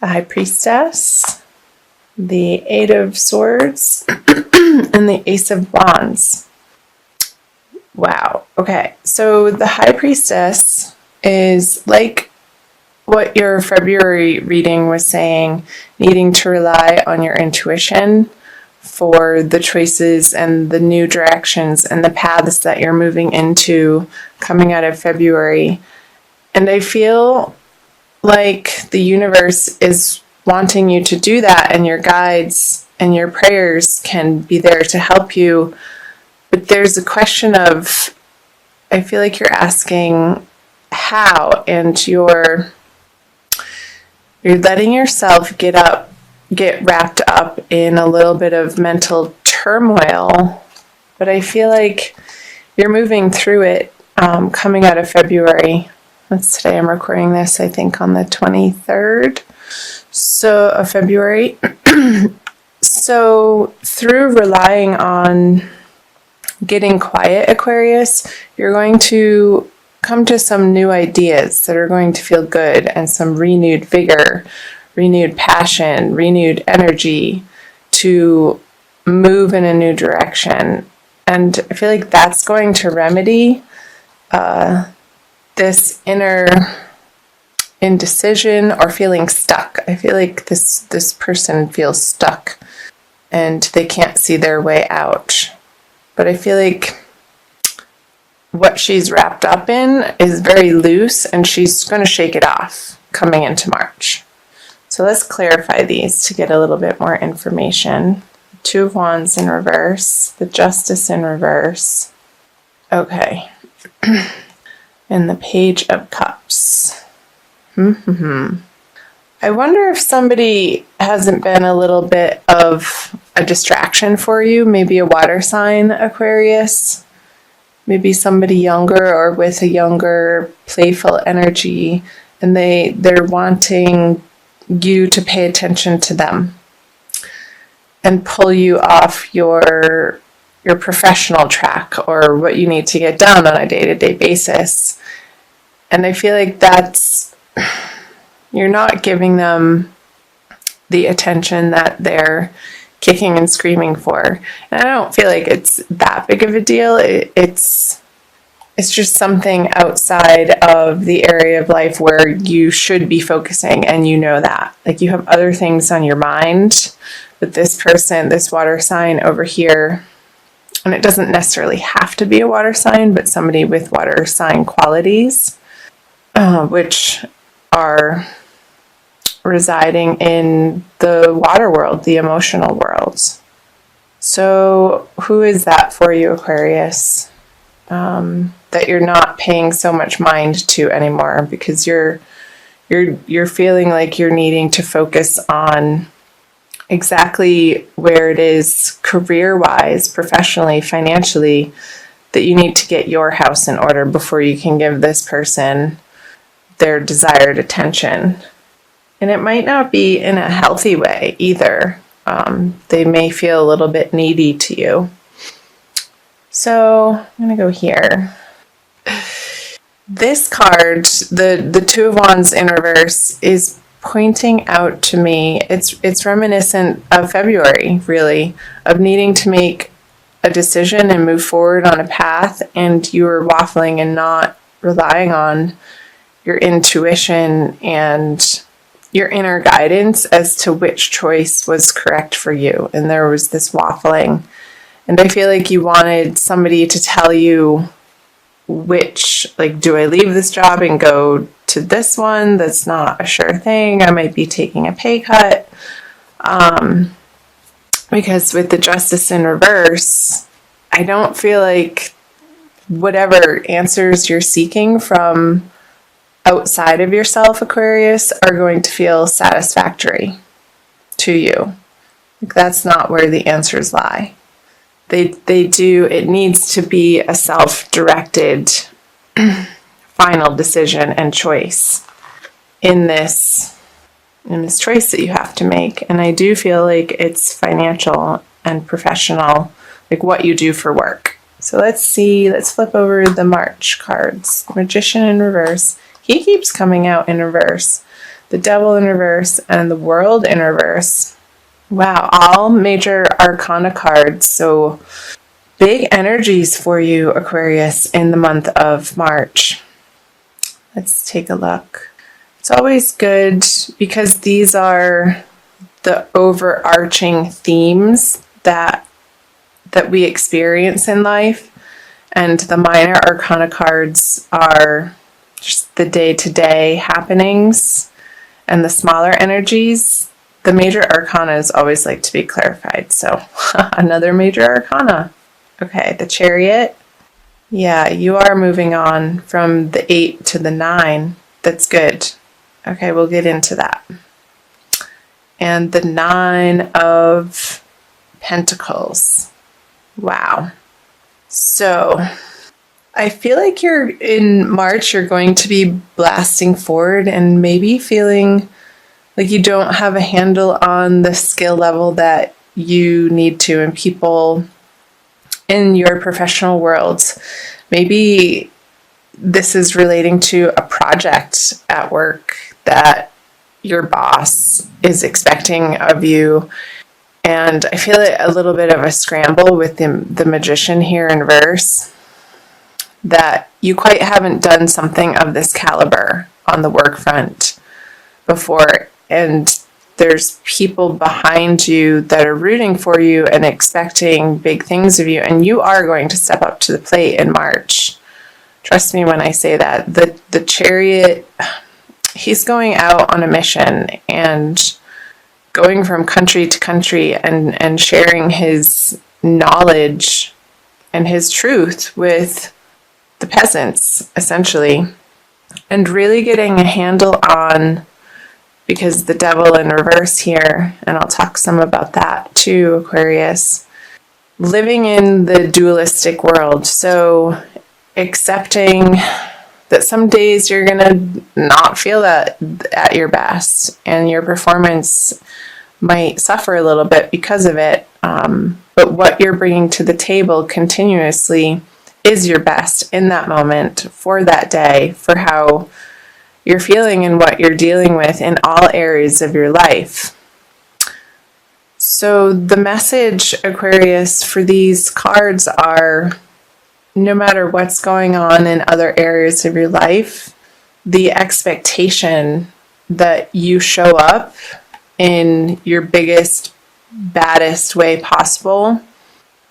the High Priestess, the Eight of Swords, and the Ace of Wands. Wow. Okay. So the High Priestess is like what your February reading was saying, needing to rely on your intuition for the choices and the new directions and the paths that you're moving into coming out of February. And I feel like the universe is wanting you to do that, and your guides and your prayers can be there to help you. But there's a question of, I feel like you're asking how, and you're letting yourself get wrapped up in a little bit of mental turmoil. But I feel like you're moving through it coming out of February. Today I'm recording this, I think, on the 23rd of February. So through relying on getting quiet, Aquarius, you're going to come to some new ideas that are going to feel good, and some renewed vigor, renewed passion, renewed energy to move in a new direction. And I feel like that's going to remedy this inner indecision or feeling stuck. I feel like this person feels stuck and they can't see their way out. But I feel like what she's wrapped up in is very loose, and she's going to shake it off coming into March. So let's clarify these to get a little bit more information. Two of Wands in reverse, the Justice in reverse. Okay. And the Page of Cups. I wonder if somebody hasn't been a little bit of a distraction for you, maybe a water sign, Aquarius. Maybe somebody younger or with a younger, playful energy, and they're wanting you to pay attention to them and pull you off your professional track or what you need to get done on a day-to-day basis. And I feel like you're not giving them the attention that they're kicking and screaming for. And I don't feel like it's that big of a deal. It's just something outside of the area of life where you should be focusing, and you know that. Like, you have other things on your mind, but this person, this water sign over here, and it doesn't necessarily have to be a water sign, but somebody with water sign qualities, which are residing in the water world, the emotional world. So who is that for you, Aquarius, that you're not paying so much mind to anymore, because you're feeling like you're needing to focus on exactly where it is career-wise, professionally, financially, that you need to get your house in order before you can give this person their desired attention. And it might not be in a healthy way either. They may feel a little bit needy to you. So I'm going to go here. This card, the Two of Wands in reverse, is pointing out to me, it's reminiscent of February, really, of needing to make a decision and move forward on a path, and you were waffling and not relying on your intuition and your inner guidance as to which choice was correct for you. And there was this waffling. And I feel like you wanted somebody to tell you which, like, do I leave this job and go to this one? That's not a sure thing. I might be taking a pay cut. Because with the Justice in reverse, I don't feel like whatever answers you're seeking from outside of yourself, Aquarius, are going to feel satisfactory to you. Like, that's not where the answers lie. It needs to be a self-directed final decision and choice in this choice that you have to make. And I do feel like it's financial and professional, like what you do for work. So let's flip over the March cards. Magician in reverse. He keeps coming out in reverse. the Devil in reverse, and the World in reverse. Wow, all major arcana cards. So big energies for you, Aquarius, in the month of March. Let's take a look. It's always good because these are the overarching themes that we experience in life, and the minor arcana cards are just the day-to-day happenings and the smaller energies. The major arcanas always like to be clarified, so another major arcana. Okay, the Chariot. Yeah, you are moving on from the 8 to the 9. That's good. Okay, we'll get into that. And the 9 of Pentacles. Wow. So I feel like you're in March, you're going to be blasting forward and maybe feeling like you don't have a handle on the skill level that you need to, and people in your professional worlds. Maybe this is relating to a project at work that your boss is expecting of you. And I feel a little bit of a scramble with the Magician here in reverse, that you quite haven't done something of this caliber on the work front before. And there's people behind you that are rooting for you and expecting big things of you. And you are going to step up to the plate in March. Trust me when I say that. The Chariot, he's going out on a mission and going from country to country and sharing his knowledge and his truth with the peasants, essentially. And really getting a handle on, because the Devil in reverse here, and I'll talk some about that too, Aquarius, living in the dualistic world. So accepting that some days you're going to not feel that at your best, and your performance might suffer a little bit because of it. But what you're bringing to the table continuously is your best in that moment, for that day, for how you're feeling and what you're dealing with in all areas of your life. So the message, Aquarius, for these cards are, no matter what's going on in other areas of your life, the expectation that you show up in your biggest, baddest way possible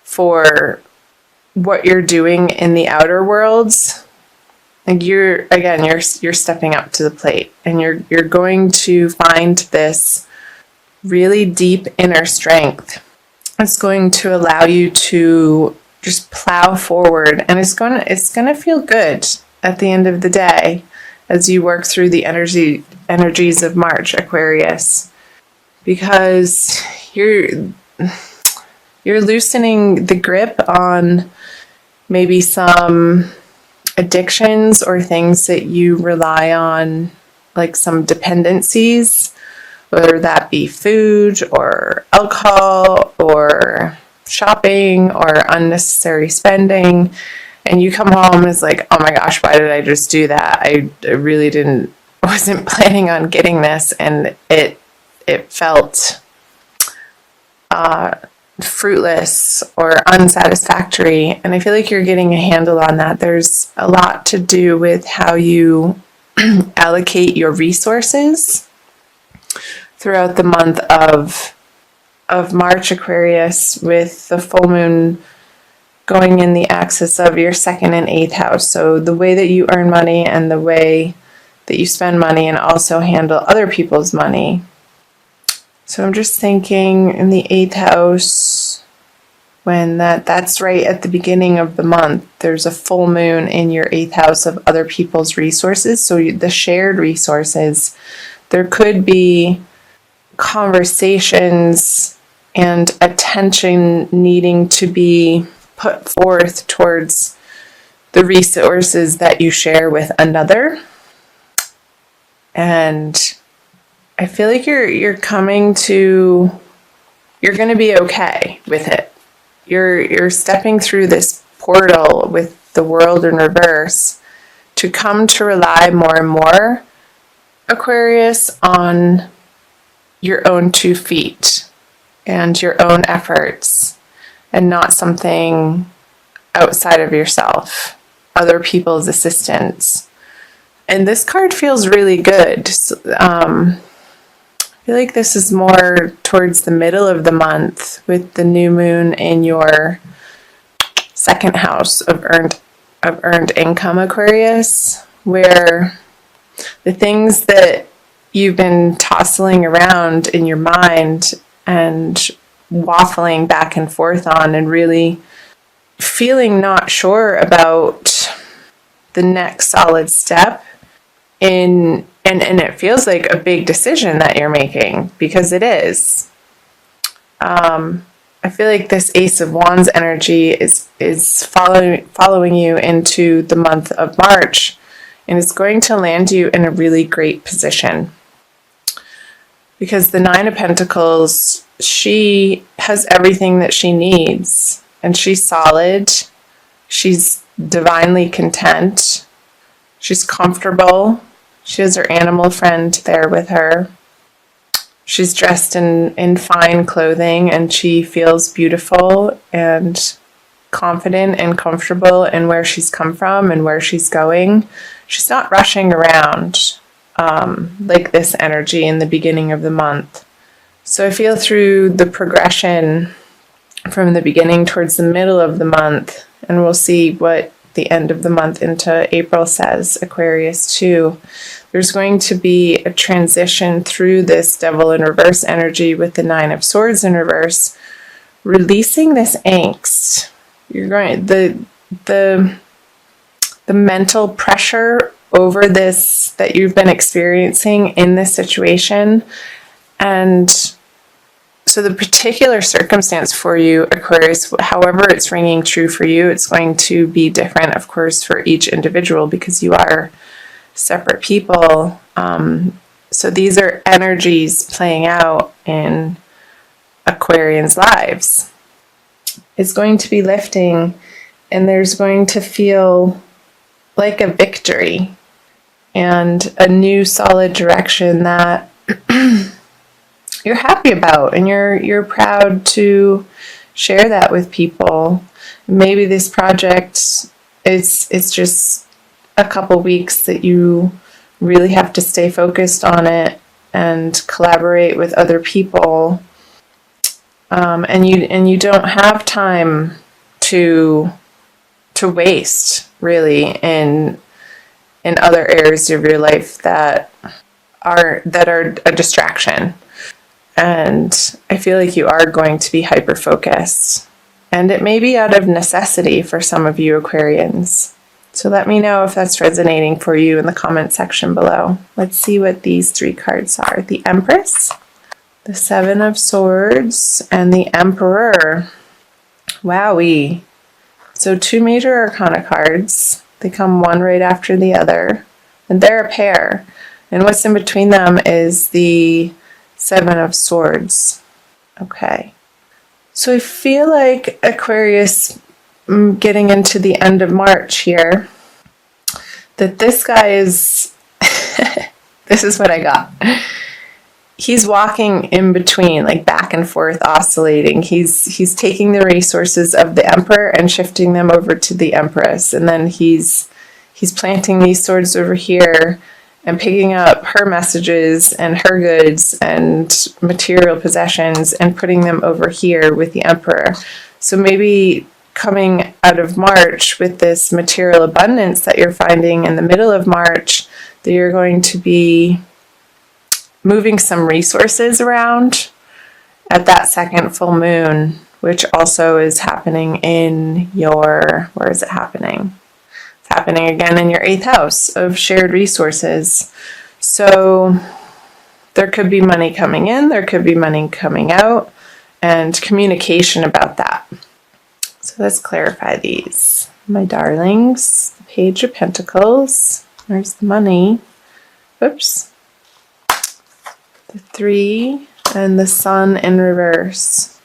for what you're doing in the outer worlds. Like you're stepping up to the plate, and you're going to find this really deep inner strength. It's going to allow you to just plow forward, and it's gonna feel good at the end of the day as you work through the energies of March, Aquarius, because you're loosening the grip on maybe some addictions or things that you rely on, like some dependencies, whether that be food or alcohol or shopping or unnecessary spending. And you come home and it's like, oh my gosh, why did I just do that? I really wasn't planning on getting this, and it felt fruitless or unsatisfactory. And I feel like you're getting a handle on that. There's a lot to do with how you allocate your resources throughout the month of March, Aquarius, with the full moon going in the axis of your 2nd and 8th house. So the way that you earn money and the way that you spend money, and also handle other people's money. So I'm just thinking in the 8th house, when that's right at the beginning of the month, there's a full moon in your 8th house of other people's resources. So the shared resources, there could be conversations and attention needing to be put forth towards the resources that you share with another. And I feel like you're going to be okay with it. You're stepping through this portal with the World in reverse to come to rely more and more Aquarius, on your own 2 feet and your own efforts, and not something outside of yourself, other people's assistance. And this card feels really good. I feel like this is more towards the middle of the month with the new moon in your 2nd house of earned income, Aquarius, where the things that you've been tossing around in your mind and waffling back and forth on, and really feeling not sure about the next solid step in, and it feels like a big decision that you're making, because it is. I feel like this Ace of Wands energy is following you into the month of March, and it's going to land you in a really great position. Because the 9 of Pentacles, she has everything that she needs, and she's solid, she's divinely content, she's comfortable, she has her animal friend there with her, she's dressed in fine clothing, and she feels beautiful and confident and comfortable in where she's come from and where she's going. She's not rushing around like this energy in the beginning of the month. So I feel through the progression from the beginning towards the middle of the month, and we'll see what the end of the month into April says, Aquarius too. There's going to be a transition through this Devil in reverse energy with the 9 of Swords in reverse, releasing this angst. You're going the mental pressure over this that you've been experiencing in this situation. And so the particular circumstance for you, Aquarius, however it's ringing true for you, it's going to be different, of course, for each individual, because you are separate people. So these are energies playing out in Aquarians' lives. It's going to be lifting, and there's going to feel like a victory and a new solid direction that you're happy about, and you're proud to share that with people. Maybe this project, it's just a couple weeks that you really have to stay focused on it and collaborate with other people, and you don't have time to waste, really, in other areas of your life that are a distraction. And I feel like you are going to be hyper-focused. And it may be out of necessity for some of you Aquarians. So let me know if that's resonating for you in the comment section below. Let's see what these 3 cards are. The Empress, the 7 of Swords, and the Emperor. Wowee. So 2 major arcana cards. They come one right after the other. And they're a pair. And what's in between them is the 7 of Swords. Okay. So I feel like Aquarius, getting into the end of March here, that this guy is, this is what I got. He's walking in between, like back and forth, oscillating. He's taking the resources of the Emperor and shifting them over to the Empress. And then he's planting these swords over here and picking up her messages and her goods and material possessions and putting them over here with the Emperor. So maybe coming out of March with this material abundance that you're finding in the middle of March, that you're going to be moving some resources around at that second full moon, which also is happening in your, where is it happening? It's happening again in your 8th house of shared resources. So there could be money coming in, there could be money coming out, and communication about that. So let's clarify these. My darlings, the Page of Pentacles, there's the money. Oops. The 3 and the Sun in reverse.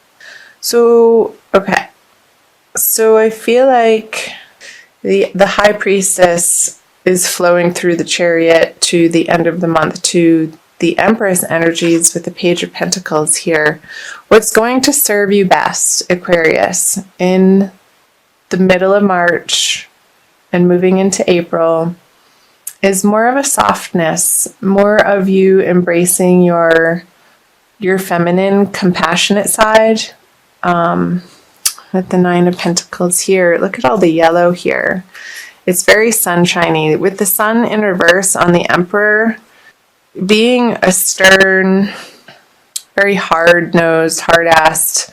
So, okay. So I feel like the High Priestess is flowing through the Chariot to the end of the month to the Empress energies with the Page of Pentacles here. What's going to serve you best, Aquarius, in the middle of March and moving into April is more of a softness, more of you embracing your feminine, compassionate side. With the Nine of Pentacles here, look at all the yellow here. It's very sunshiny. With the sun in reverse on the Emperor, being a stern, very hard-nosed, hard-assed,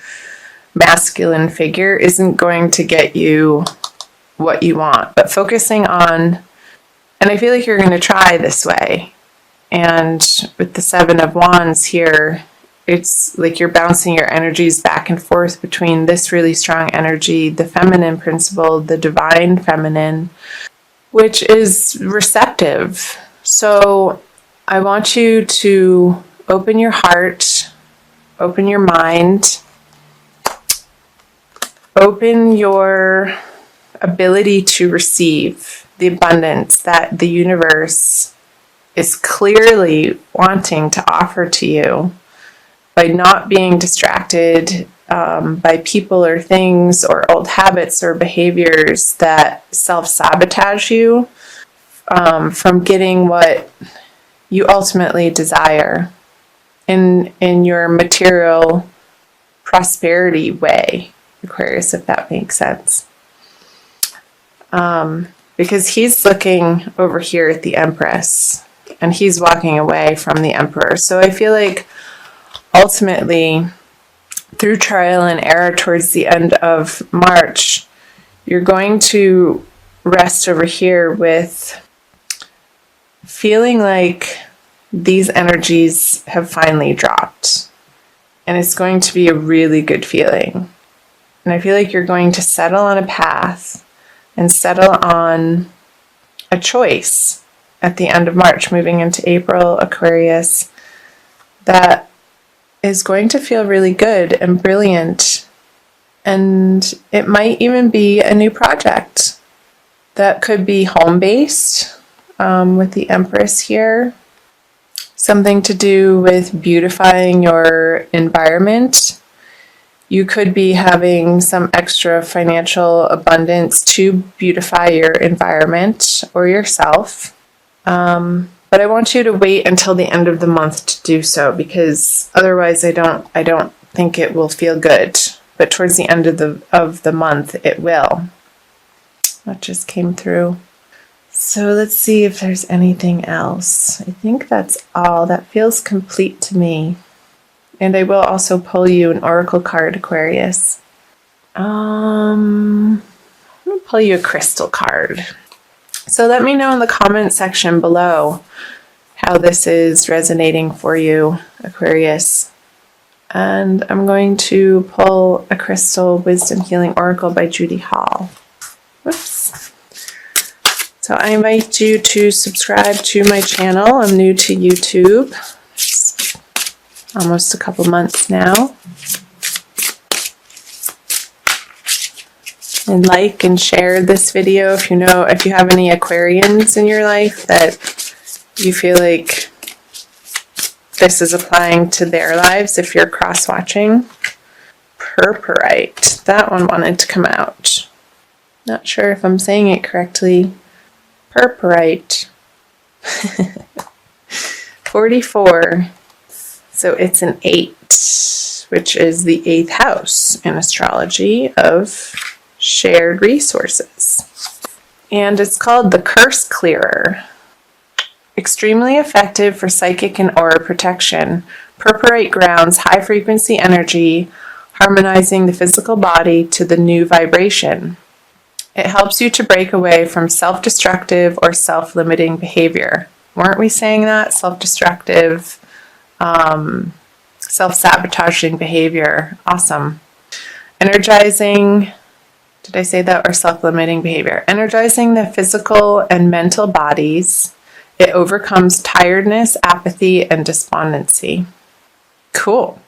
masculine figure isn't going to get you what you want. But focusing on, and I feel like you're going to try this way. And with the Seven of Wands here, it's like you're bouncing your energies back and forth between this really strong energy, the feminine principle, the divine feminine, which is receptive. So I want you to open your heart, open your mind, open your ability to receive the abundance that the universe is clearly wanting to offer to you by not being distracted by people or things or old habits or behaviors that self-sabotage you from getting what you ultimately desire in your material prosperity way, Aquarius, if that makes sense. Because he's looking over here at the Empress and he's walking away from the Emperor. So I feel like ultimately, through trial and error towards the end of March, you're going to rest over here with feeling like these energies have finally dropped. And it's going to be a really good feeling. And I feel like you're going to settle on a path and settle on a choice at the end of March, moving into April, Aquarius, that is going to feel really good and brilliant. And it might even be a new project that could be home-based with the Empress here. Something to do with beautifying your environment. You could be having some extra financial abundance to beautify your environment or yourself. But I want you to wait until the end of the month to do so, because otherwise I don't think it will feel good. But towards the end of the month it will. That just came through. So let's see if there's anything else. I think that's all. That feels complete to me. And I will also pull you an oracle card, Aquarius. I'm going to pull you a crystal card. So let me know in the comment section below how this is resonating for you, Aquarius. And I'm going to pull a crystal wisdom healing oracle by Judy Hall. Whoops. So I invite you to subscribe to my channel. I'm new to YouTube. It's almost a couple months now. And like and share this video if you have any Aquarians in your life that you feel like this is applying to their lives. If you're cross-watching, Purpurite. That one wanted to come out. Not sure if I'm saying it correctly. Purpurite. 44. So it's an 8, which is the 8th house in astrology of shared resources. And it's called the Curse Clearer. Extremely effective for psychic and aura protection. Purpurite grounds high frequency energy, harmonizing the physical body to the new vibration. It helps you to break away from self-destructive or self-limiting behavior. Weren't we saying that? Self-destructive, self-sabotaging behavior. Awesome. Energizing, did I say that? Or self-limiting behavior. Energizing the physical and mental bodies. It overcomes tiredness, apathy, and despondency. Cool.